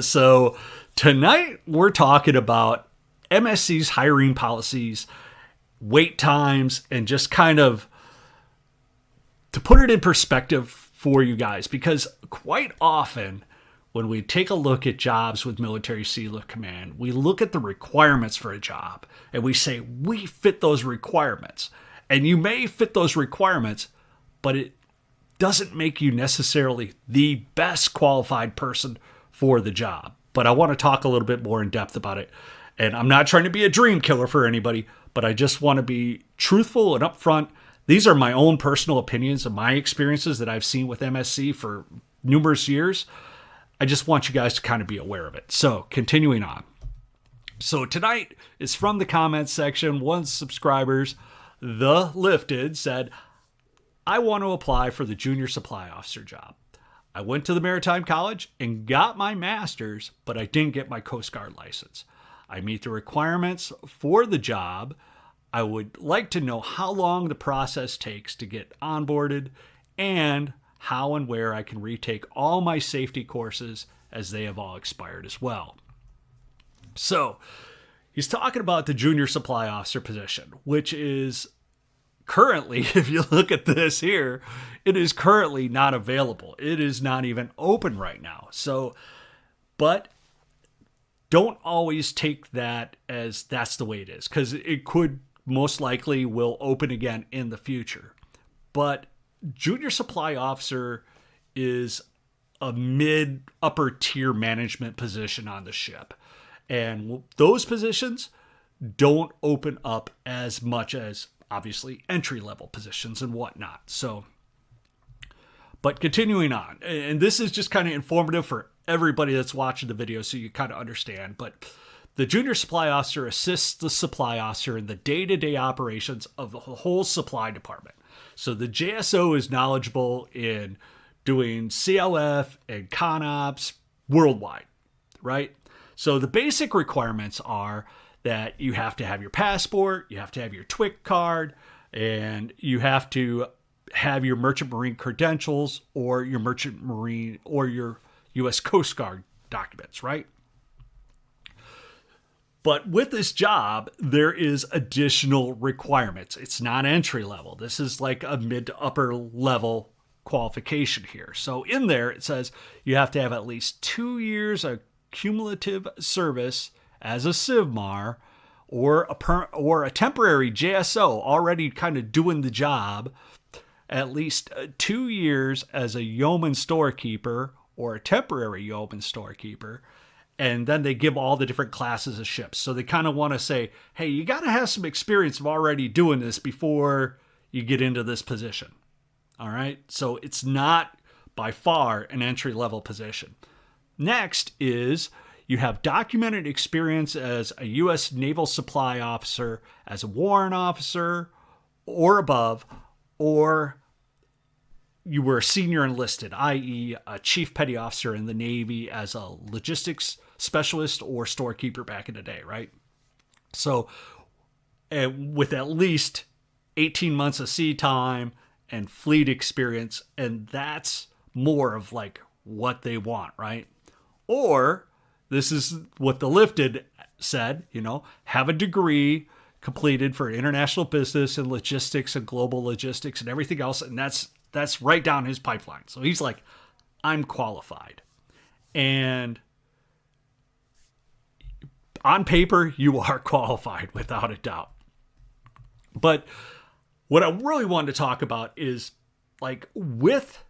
So tonight we're talking about MSC's hiring policies, wait times, and just kind of to put it in perspective for you guys, because quite often when we take a look at jobs with Military Sealift Command, we look at the requirements for a job and we say we fit those requirements. And you may fit those requirements, but it doesn't make you necessarily the best qualified person for the job. But I want to talk a little bit more in depth about it. And I'm not trying to be a dream killer for anybody, but I just want to be truthful and upfront. These are my own personal opinions and my experiences that I've seen with MSC for numerous years. I just want you guys to kind of be aware of it. So continuing on. So tonight is from the comments section. One subscribers, The Lifted, said, I want to apply for the junior supply officer job. I went to the Maritime College and got my master's, but I didn't get my Coast Guard license. I meet the requirements for the job. I would like to know how long the process takes to get onboarded and how and where I can retake all my safety courses as they have all expired as well. So he's talking about the junior supply officer position, which is currently, if you look at this here, it is currently not available. It is not even open right now. So, but don't always take that as that's the way it is, because it could most likely will open again in the future. But junior supply officer is a mid upper tier management position on the ship. And those positions don't open up as much as obviously entry level positions and whatnot. So, but continuing on, and this is just kind of informative for everybody that's watching the video so you kind of understand, but the junior supply officer assists the supply officer in the day-to-day operations of the whole supply department. So the JSO is knowledgeable in doing CLF and ConOps worldwide, right? So the basic requirements are that you have to have your passport, you have to have your TWIC card, and you have to have your Merchant Marine credentials or your Merchant Marine or your U.S. Coast Guard documents, right? But with this job, there is additional requirements. It's not entry level. This is like a mid to upper level qualification here. So in there, it says you have to have at least 2 years of cumulative service as a CivMar or a temporary JSO already kind of doing the job, at least 2 years as a yeoman storekeeper or a temporary yeoman storekeeper. And then they give all the different classes of ships. So they kind of want to say, hey, you got to have some experience of already doing this before you get into this position. All right. So it's not by far an entry level position. Next is you have documented experience as a U.S. Naval Supply Officer, as a warrant officer or above, or you were a senior enlisted, i.e. a chief petty officer in the Navy as a logistics specialist or storekeeper back in the day, right? So with at least 18 months of sea time and fleet experience, and that's more of like what they want, right? Or this is what the Lifted said, have a degree completed for international business and logistics and global logistics and everything else. And that's right down his pipeline. So he's like, I'm qualified. And on paper, you are qualified without a doubt. But what I really wanted to talk about is like with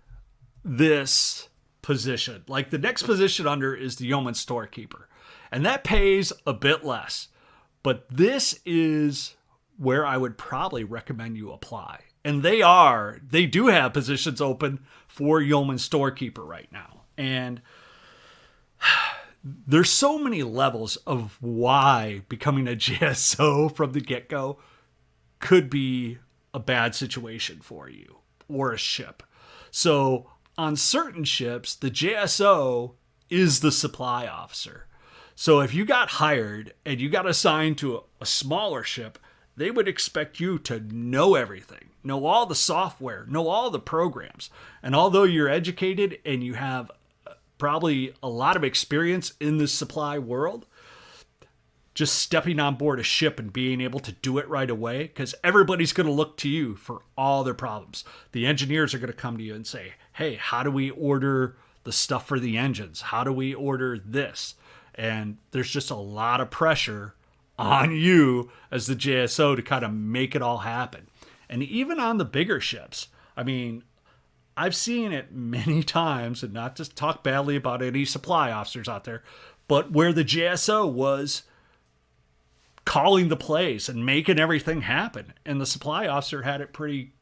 this position, like the next position under is the yeoman storekeeper. And that pays a bit less. But this is where I would probably recommend you apply. And they do have positions open for yeoman storekeeper right now. And there's so many levels of why becoming a JSO from the get-go could be a bad situation for you or a ship. So on certain ships, the JSO is the supply officer. So if you got hired and you got assigned to a smaller ship, they would expect you to know everything, know all the software, know all the programs. And although you're educated and you have probably a lot of experience in the supply world, just stepping on board a ship and being able to do it right away, because everybody's going to look to you for all their problems. The engineers are going to come to you and say, hey, how do we order the stuff for the engines? How do we order this? And there's just a lot of pressure on you as the JSO to kind of make it all happen. And even on the bigger ships, I mean, I've seen it many times, and not just talk badly about any supply officers out there, but where the JSO was calling the plays and making everything happen. And the supply officer had it pretty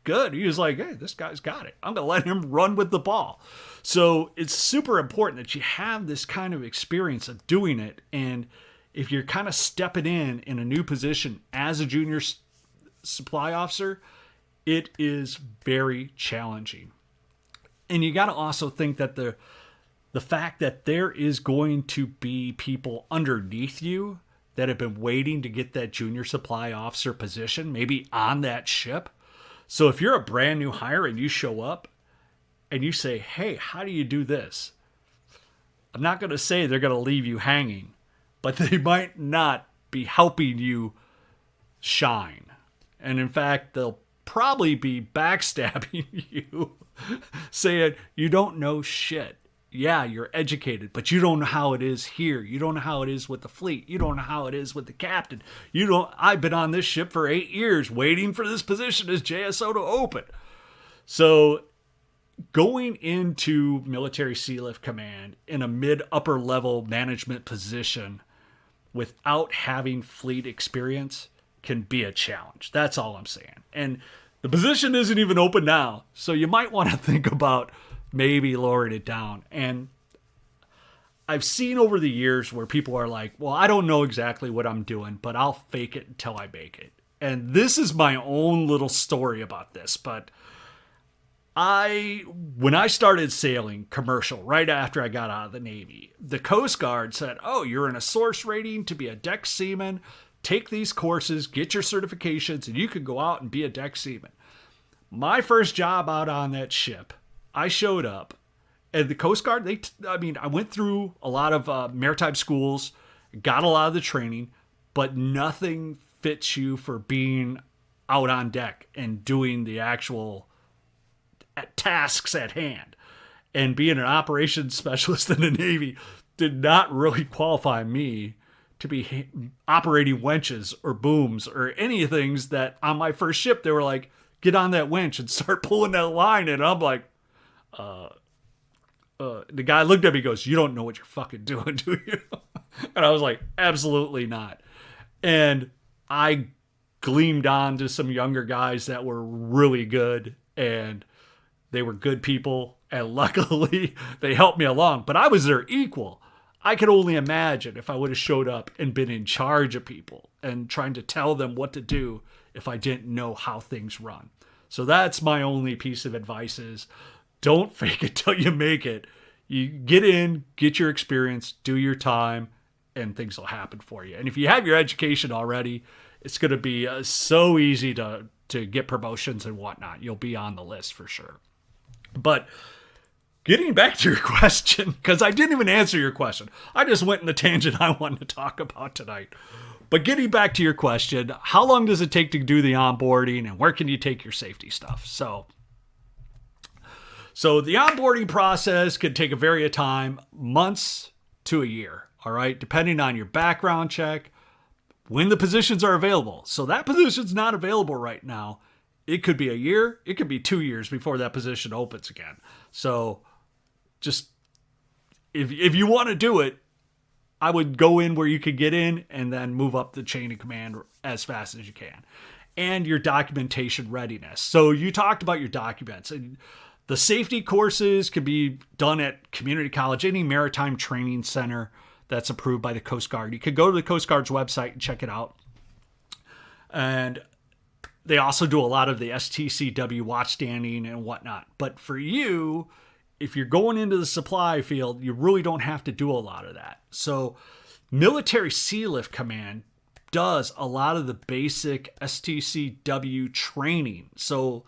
good. He was like, hey, this guy's got it. I'm going to let him run with the ball. So it's super important that you have this kind of experience of doing it. And if you're kind of stepping in a new position as a junior supply officer, it is very challenging. And you got to also think that the fact that there is going to be people underneath you that have been waiting to get that junior supply officer position, maybe on that ship. So if you're a brand new hire and you show up and you say, hey, how do you do this? I'm not going to say they're going to leave you hanging, but they might not be helping you shine. And in fact, they'll probably be backstabbing you, saying, you don't know shit. Yeah, you're educated, but you don't know how it is here. You don't know how it is with the fleet. You don't know how it is with the captain. I've been on this ship for 8 years waiting for this position as JSO to open. So going into Military Sealift Command in a mid-upper level management position without having fleet experience can be a challenge. That's all I'm saying. And the position isn't even open now, so you might want to think about maybe lowering it down. And I've seen over the years where people are like, well, I don't know exactly what I'm doing, but I'll fake it until I make it. And this is my own little story about this. But when I started sailing commercial right after I got out of the Navy, the Coast Guard said, oh, you're in a source rating to be a deck seaman. Take these courses, get your certifications, and you can go out and be a deck seaman. My first job out on that ship, I showed up, and the Coast Guard, I went through a lot of maritime schools, got a lot of the training, but nothing fits you for being out on deck and doing the actual tasks at hand. And being an operations specialist in the Navy did not really qualify me to be operating winches or booms or any things that on my first ship, they were like, get on that winch and start pulling that line. And I'm like, the guy looked at me and goes, you don't know what you're fucking doing, do you? And I was like, absolutely not. And I gleamed on to some younger guys that were really good, and they were good people. And luckily they helped me along, but I was their equal. I could only imagine if I would have showed up and been in charge of people and trying to tell them what to do if I didn't know how things run. So that's my only piece of advice is don't fake it till you make it. You get in, get your experience, do your time, and things will happen for you. And if you have your education already, it's going to be so easy to get promotions and whatnot. You'll be on the list for sure. But getting back to your question, because I didn't even answer your question. I just went in the tangent I wanted to talk about tonight. But getting back to your question, how long does it take to do the onboarding and where can you take your safety stuff? So the onboarding process could take a variety of time, months to a year, all right, depending on your background check, when the positions are available. So that position's not available right now. It could be a year, it could be 2 years before that position opens again. So just if you want to do it, I would go in where you could get in and then move up the chain of command as fast as you can. And your documentation readiness. So you talked about your documents, and the safety courses can be done at community college, any maritime training center that's approved by the Coast Guard. You could go to the Coast Guard's website and check it out. And they also do a lot of the STCW watch standing and whatnot. But for you, if you're going into the supply field, you really don't have to do a lot of that. So Military Sealift Command does a lot of the basic STCW training. So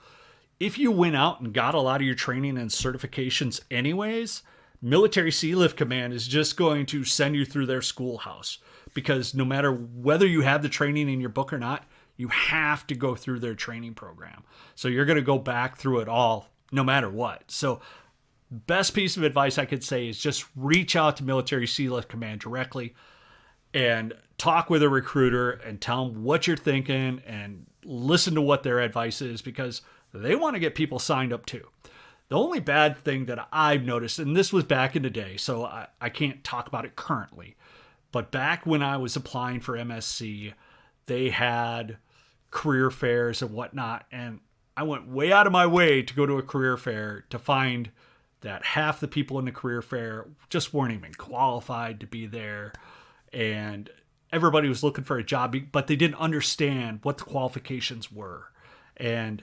if you went out and got a lot of your training and certifications anyways, Military Sealift Command is just going to send you through their schoolhouse, because no matter whether you have the training in your book or not, you have to go through their training program. So you're going to go back through it all no matter what. So best piece of advice I could say is just reach out to Military Sealift Command directly and talk with a recruiter and tell them what you're thinking and listen to what their advice is, because they want to get people signed up too. The only bad thing that I've noticed, and this was back in the day, so I can't talk about it currently, but back when I was applying for MSC, they had career fairs and whatnot, and I went way out of my way to go to a career fair to find that half the people in the career fair just weren't even qualified to be there, and everybody was looking for a job, but they didn't understand what the qualifications were. And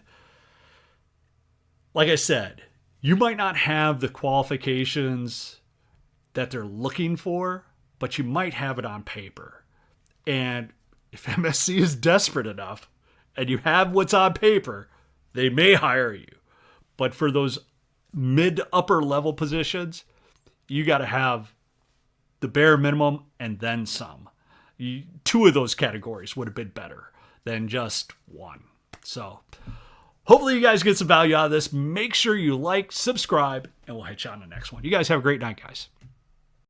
like I said, you might not have the qualifications that they're looking for, but you might have it on paper. And if MSC is desperate enough and you have what's on paper, they may hire you. But for those mid to upper level positions, you got to have the bare minimum and then some. Two of those categories would have been better than just one. So hopefully you guys get some value out of this. Make sure you like, subscribe, and we'll hit you on the next one. You guys have a great night, guys.